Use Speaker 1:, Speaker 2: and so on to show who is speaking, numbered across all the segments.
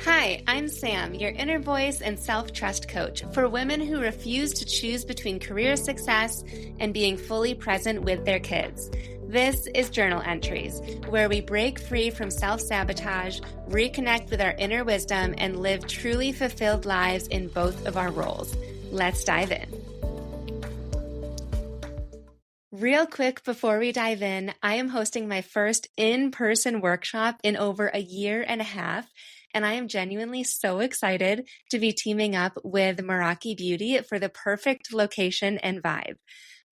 Speaker 1: Hi, I'm Sam, your inner voice and self-trust coach for women who refuse to choose between career success and being fully present with their kids. This is Journal Entries, where we break free from self-sabotage, reconnect with our inner wisdom, and live truly fulfilled lives in both of our roles. Let's dive in. Real quick before we dive in, I am hosting my first in-person workshop in over a year and a half, and I am genuinely so excited to be teaming up with Meraki Beauty for the perfect location and vibe.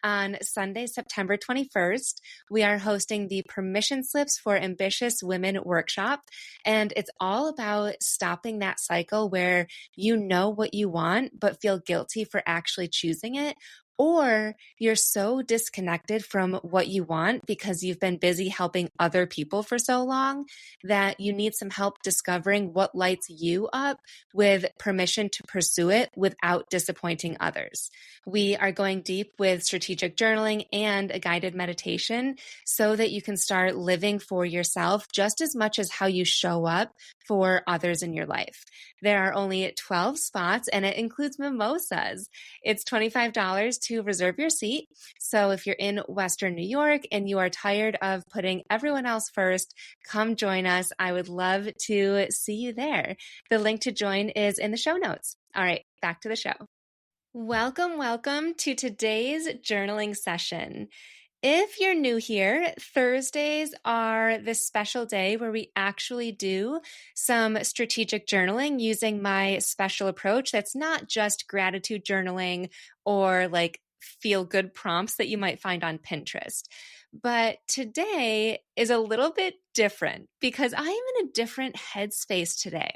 Speaker 1: On Sunday, September 21st, we are hosting the Permission Slips for Ambitious Women workshop, and it's all about stopping that cycle where you know what you want but feel guilty for actually choosing it, or you're so disconnected from what you want because you've been busy helping other people for so long that you need some help discovering what lights you up with permission to pursue it without disappointing others. We are going deep with strategic journaling and a guided meditation so that you can start living for yourself just as much as how you show up for others in your life. There are only 12 spots and it includes mimosas. It's $25 to reserve your seat. So if you're in Western New York and you are tired of putting everyone else first, come join us. I would love to see you there. The link to join is in the show notes. All right, back to the show. Welcome to today's journaling session. If you're new here, Thursdays are this special day where we actually do some strategic journaling using my special approach that's not just gratitude journaling or like feel good prompts that you might find on Pinterest. But today is a little bit different because I am in a different headspace today.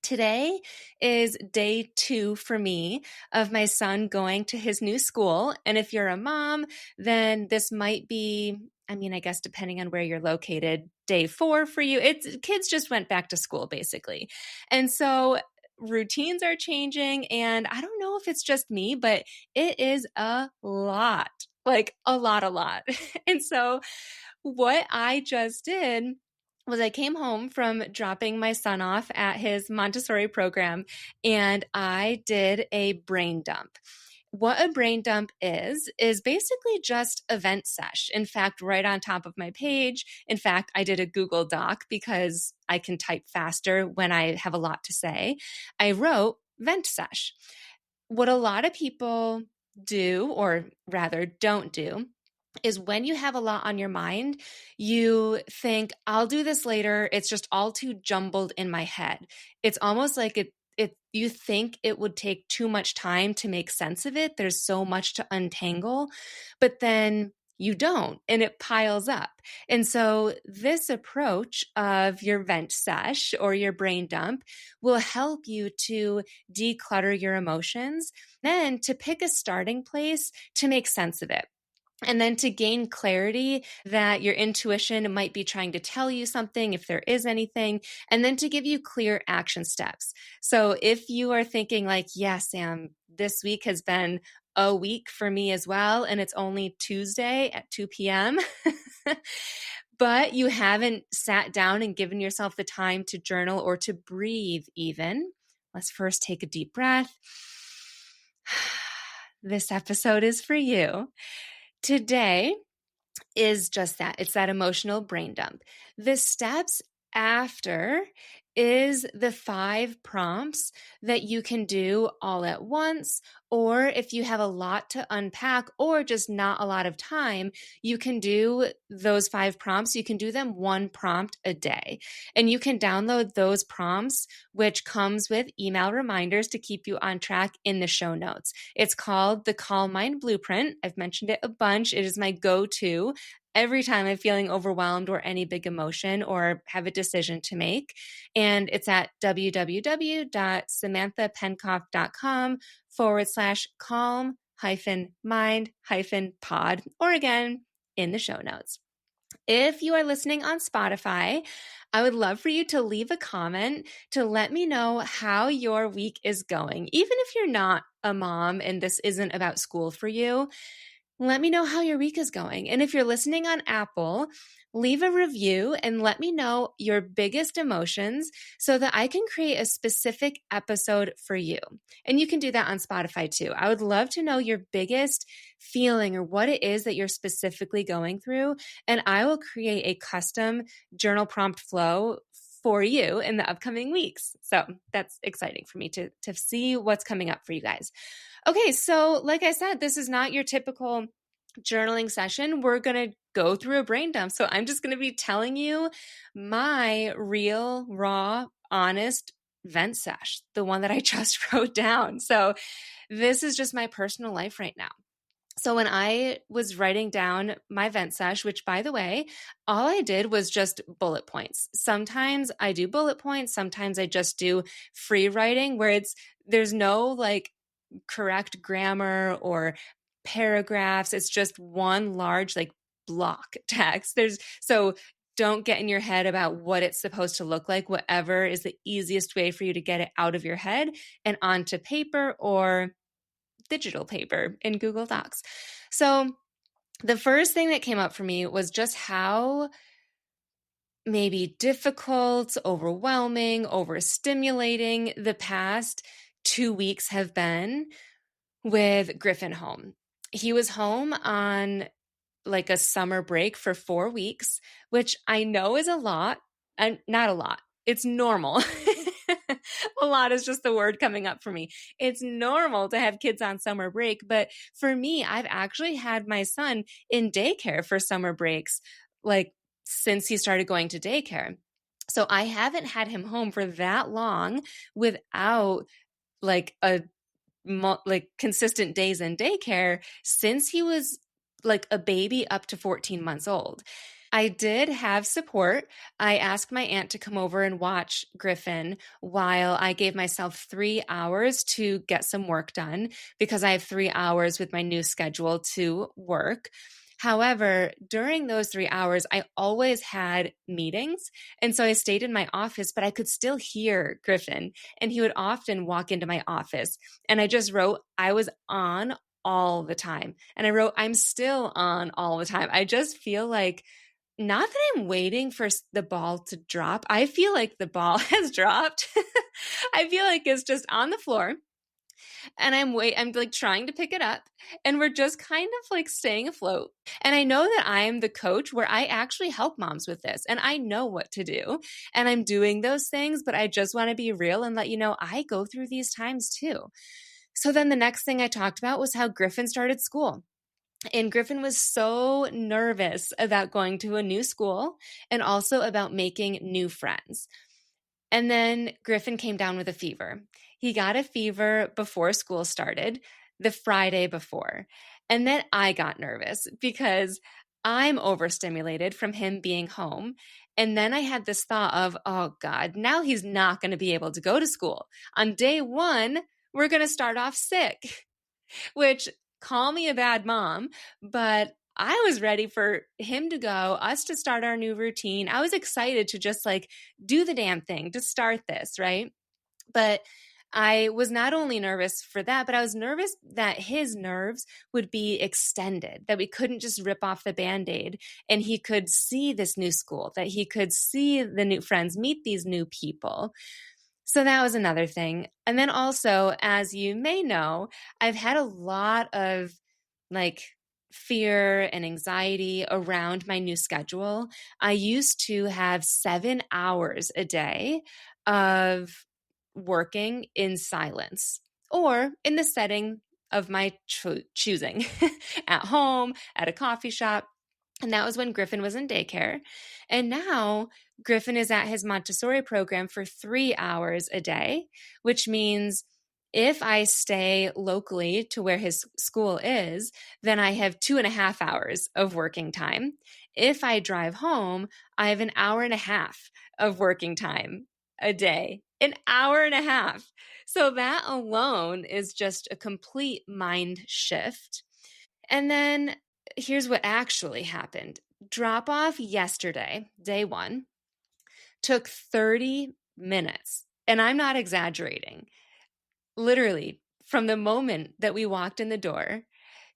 Speaker 1: Today is day 2 for me of my son going to his new school. And if you're a mom, then this might be, I guess depending on where you're located, day 4 for you. Kids just went back to school basically. And so routines are changing. And I don't know if it's just me, but it is a lot, like a lot. And so what I just did was I came home from dropping my son off at his Montessori program and I did a brain dump. What a brain dump is basically just event sesh. In fact, right on top of my page, in fact, I did a Google Doc because I can type faster when I have a lot to say. I wrote vent sesh. What a lot of people do, or rather don't do, is when you have a lot on your mind, you think, I'll do this later. It's just all too jumbled in my head. It's almost like you think it would take too much time to make sense of it. There's so much to untangle, but then you don't, and it piles up. And so this approach of your vent sesh or your brain dump will help you to declutter your emotions, then to pick a starting place to make sense of it. And then to gain clarity that your intuition might be trying to tell you something, if there is anything, and then to give you clear action steps. So if you are thinking like, yeah, Sam, this week has been a week for me as well, and it's only Tuesday at 2 p.m., but you haven't sat down and given yourself the time to journal or to breathe even, let's first take a deep breath. This episode is for you. Today is just that. It's that emotional brain dump. The steps after is the 5 prompts that you can do all at once, or if you have a lot to unpack or just not a lot of time, you can do those 5 prompts. You can do them 1 prompt a day. And you can download those prompts, which comes with email reminders to keep you on track in the show notes. It's called the Calm Mind Blueprint. I've mentioned it a bunch. It is my go-to every time I'm feeling overwhelmed or any big emotion or have a decision to make. And it's at www.samanthapencoff.com/calm-mind-pod, or again, in the show notes. If you are listening on Spotify, I would love for you to leave a comment to let me know how your week is going. Even if you're not a mom and this isn't about school for you, let me know how your week is going. And if you're listening on Apple, leave a review and let me know your biggest emotions so that I can create a specific episode for you. And you can do that on Spotify too. I would love to know your biggest feeling or what it is that you're specifically going through. And I will create a custom journal prompt flow for you in the upcoming weeks. So that's exciting for me to see what's coming up for you guys. Okay, so like I said, this is not your typical journaling session. We're going to go through a brain dump. So I'm just going to be telling you my real, raw, honest vent sesh, the one that I just wrote down. So this is just my personal life right now. So when I was writing down my vent sesh, which by the way, all I did was just bullet points. Sometimes I do bullet points. Sometimes I just do free writing where there's no like correct grammar or paragraphs. It's just one large like block text. So don't get in your head about what it's supposed to look like. Whatever is the easiest way for you to get it out of your head and onto paper or digital paper in Google Docs. So the first thing that came up for me was just how maybe difficult, overwhelming, overstimulating the past 2 weeks have been with Griffin home. He was home on like a summer break for 4 weeks, which I know is a lot, and not a lot. It's normal. A lot is just the word coming up for me. It's normal to have kids on summer break, but for me, I've actually had my son in daycare for summer breaks, like since he started going to daycare. So I haven't had him home for that long without like consistent days in daycare since he was like a baby up to 14 months old. I did have support. I asked my aunt to come over and watch Griffin while I gave myself 3 hours to get some work done because I have 3 hours with my new schedule to work. However, during those 3 hours, I always had meetings. And so I stayed in my office, but I could still hear Griffin. And he would often walk into my office. And I just wrote, I was on all the time. And I wrote, I'm still on all the time. I just feel like, not that I'm waiting for the ball to drop. I feel like the ball has dropped. I feel like it's just on the floor and I'm like trying to pick it up and we're just kind of like staying afloat. And I know that I am the coach where I actually help moms with this and I know what to do and I'm doing those things, but I just want to be real and let you know I go through these times too. So then the next thing I talked about was how Griffin started school. And Griffin was so nervous about going to a new school and also about making new friends. And then Griffin came down with a fever. He got a fever before school started, the Friday before. And then I got nervous because I'm overstimulated from him being home. And then I had this thought of, oh God, now he's not going to be able to go to school. On day one, we're going to start off sick, which call me a bad mom, but I was ready for him to go, us to start our new routine. I was excited to just like do the damn thing to start this, right? But I was not only nervous for that, but I was nervous that his nerves would be extended, that we couldn't just rip off the Band-Aid and he could see this new school, that he could see the new friends, meet these new people. So that was another thing. And then also, as you may know, I've had a lot of like fear and anxiety around my new schedule. I used to have 7 hours a day of working in silence or in the setting of my choosing at home, at a coffee shop. And that was when Griffin was in daycare. And now Griffin is at his Montessori program for 3 hours a day, which means if I stay locally to where his school is, then I have 2.5 hours of working time. If I drive home, I have an hour and a half of working time a day, an hour and a half. So that alone is just a complete mind shift. And then here's what actually happened. Drop off yesterday, day one, took 30 minutes. And I'm not exaggerating. Literally, from the moment that we walked in the door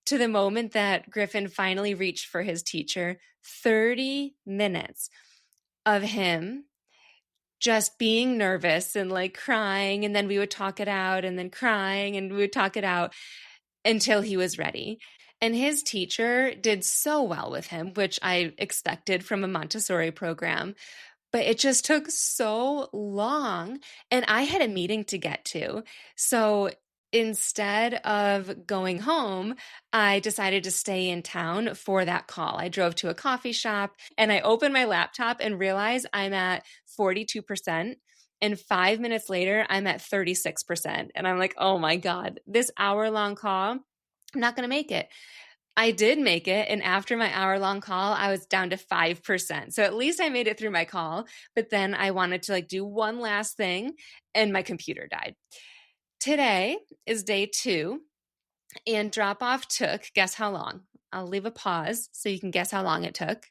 Speaker 1: to the moment that Griffin finally reached for his teacher, 30 minutes of him just being nervous and like crying. And then we would talk it out and then crying and we would talk it out until he was ready. And his teacher did so well with him, which I expected from a Montessori program, but it just took so long. And I had a meeting to get to. So instead of going home, I decided to stay in town for that call. I drove to a coffee shop and I opened my laptop and realized I'm at 42%. And 5 minutes later, I'm at 36%. And I'm like, oh my God, this hour-long call, I'm not going to make it. I did make it. And after my hour-long call, I was down to 5%. So at least I made it through my call. But then I wanted to like do one last thing and my computer died. Today is day 2 and drop off took, guess how long? I'll leave a pause so you can guess how long it took.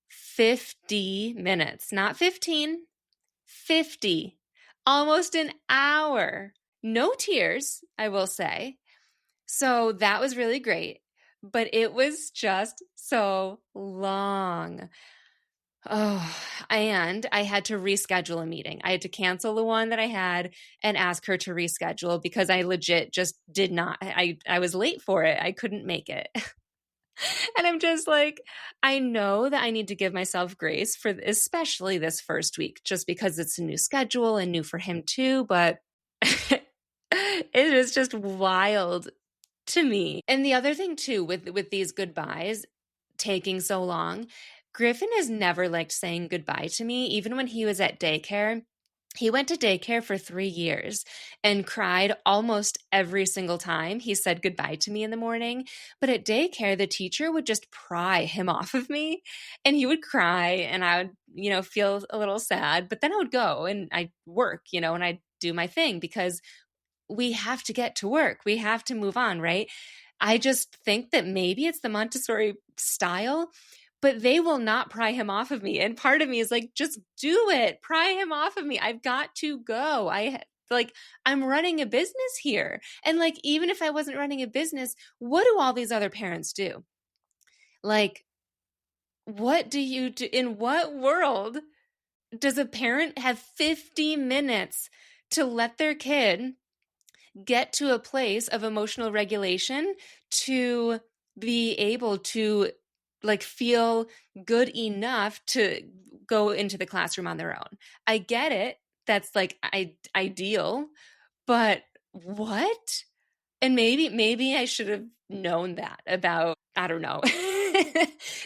Speaker 1: 50 minutes, not 15, 50, almost an hour. No tears, I will say. So that was really great, but it was just so long. Oh, and I had to reschedule a meeting. I had to cancel the one that I had and ask her to reschedule because I legit just did not. I was late for it. I couldn't make it. And I'm just like, I know that I need to give myself grace for especially this first week, just because it's a new schedule and new for him too. But it was just wild to me. And the other thing too, with these goodbyes taking so long, Griffin has never liked saying goodbye to me. Even when he was at daycare, he went to daycare for 3 years and cried almost every single time he said goodbye to me in the morning. But at daycare, the teacher would just pry him off of me and he would cry and I would, feel a little sad, but then I would go and I'd work, and I'd do my thing because we have to get to work. We have to move on, right? I just think that maybe it's the Montessori style, but they will not pry him off of me. And part of me is like, just do it. Pry him off of me. I've got to go. I'm running a business here. And like, even if I wasn't running a business, what do all these other parents do? Like, what do you do? In what world does a parent have 50 minutes to let their kid get to a place of emotional regulation to be able to like feel good enough to go into the classroom on their own? I get it. That's like ideal, but what? And maybe I should have known that about, I don't know.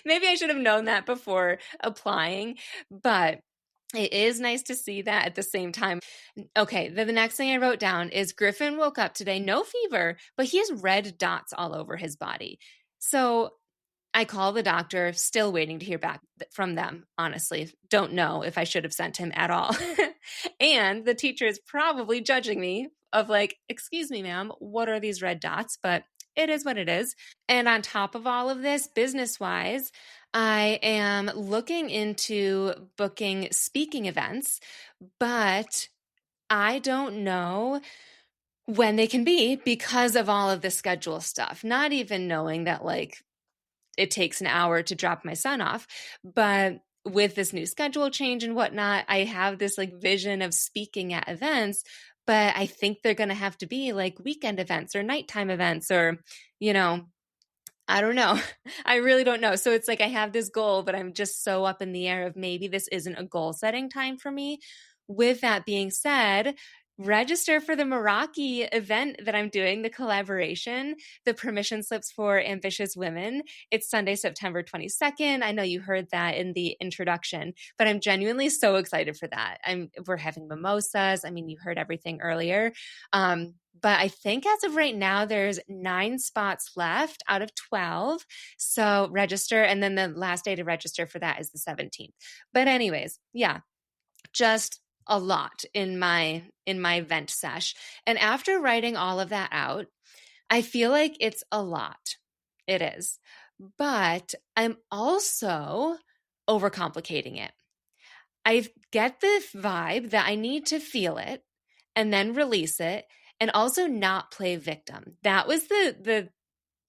Speaker 1: Maybe I should have known that before applying, but it is nice to see that at the same time. Okay, the next thing I wrote down is Griffin woke up today, no fever, but he has red dots all over his body. So I call the doctor, still waiting to hear back from them, honestly. Don't know if I should have sent him at all. And the teacher is probably judging me of like, excuse me, ma'am, what are these red dots? But it is what it is. And on top of all of this, business-wise, I am looking into booking speaking events, but I don't know when they can be because of all of the schedule stuff, not even knowing that like it takes an hour to drop my son off. But with this new schedule change and whatnot, I have this like vision of speaking at events, but I think they're going to have to be like weekend events or nighttime events or, I don't know. I really don't know. So it's like I have this goal, but I'm just so up in the air of maybe this isn't a goal setting time for me. With that being said, register for the Meraki event that I'm doing, the collaboration, the permission slips for ambitious women. It's Sunday, September 22nd. I know you heard that in the introduction, but I'm genuinely so excited for that. We're having mimosas. I mean, you heard everything earlier. But I think as of right now, there's 9 spots left out of 12. So register. And then the last day to register for that is the 17th. But anyways, yeah, just a lot in my event sesh. And after writing all of that out, I feel like it's a lot. It is. But I'm also overcomplicating it. I get the vibe that I need to feel it and then release it and also not play victim. That was the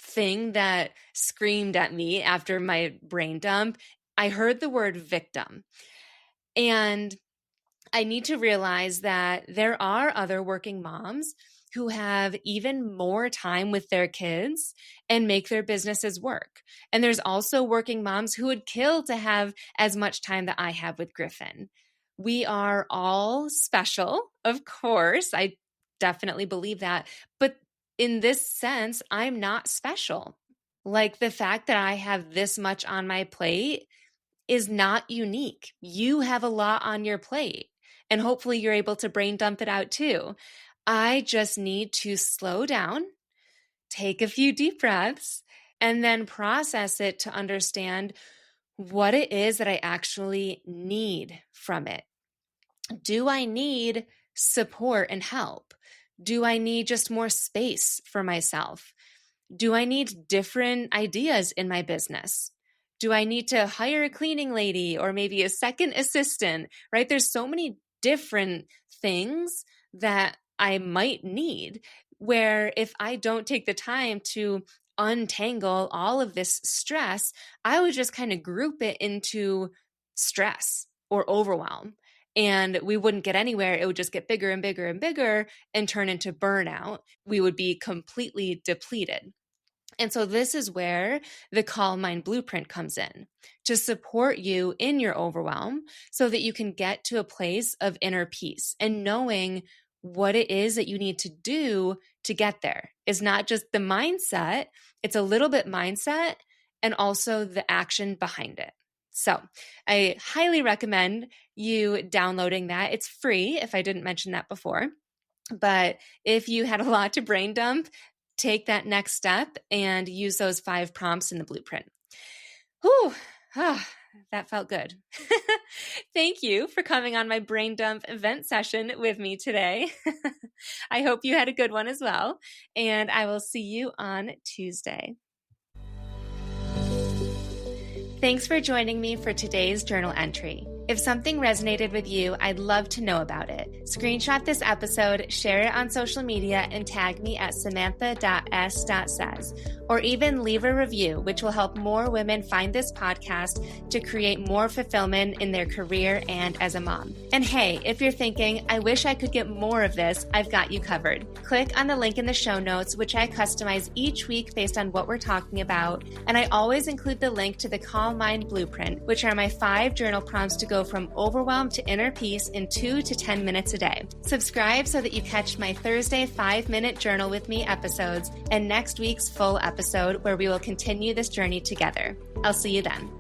Speaker 1: thing that screamed at me after my brain dump, I heard the word victim. And I need to realize that there are other working moms who have even more time with their kids and make their businesses work. And there's also working moms who would kill to have as much time that I have with Griffin. We are all special, of course. I definitely believe that. But in this sense, I'm not special. Like the fact that I have this much on my plate is not unique. You have a lot on your plate, and hopefully you're able to brain dump it out too. I just need to slow down, take a few deep breaths, and then process it to understand what it is that I actually need from it. Do I need support and help? Do I need just more space for myself? Do I need different ideas in my business? Do I need to hire a cleaning lady or maybe a second assistant, right? There's so many different things that I might need, where if I don't take the time to untangle all of this stress, I would just kind of group it into stress or overwhelm. And we wouldn't get anywhere. It would just get bigger and bigger and bigger and turn into burnout. We would be completely depleted. And so this is where the Calm Mind Blueprint comes in to support you in your overwhelm so that you can get to a place of inner peace and knowing what it is that you need to do to get there. It's not just the mindset, it's a little bit mindset and also the action behind it. So I highly recommend you downloading that. It's free if I didn't mention that before. But if you had a lot to brain dump, take that next step and use those 5 prompts in the blueprint. Whew, that felt good. Thank you for coming on my brain dump event session with me today. I hope you had a good one as well, and I will see you on Tuesday. Thanks for joining me for today's journal entry. If something resonated with you, I'd love to know about it. Screenshot this episode, share it on social media, and tag me at samantha.s.says. Or even leave a review, which will help more women find this podcast to create more fulfillment in their career and as a mom. And hey, if you're thinking, I wish I could get more of this, I've got you covered. Click on the link in the show notes, which I customize each week based on what we're talking about. And I always include the link to the Calm Mind Blueprint, which are my 5 journal prompts to go from overwhelm to inner peace in 2 to 10 minutes a day. Subscribe so that you catch my Thursday 5-minute journal with me episodes and next week's full episode where we will continue this journey together. I'll see you then.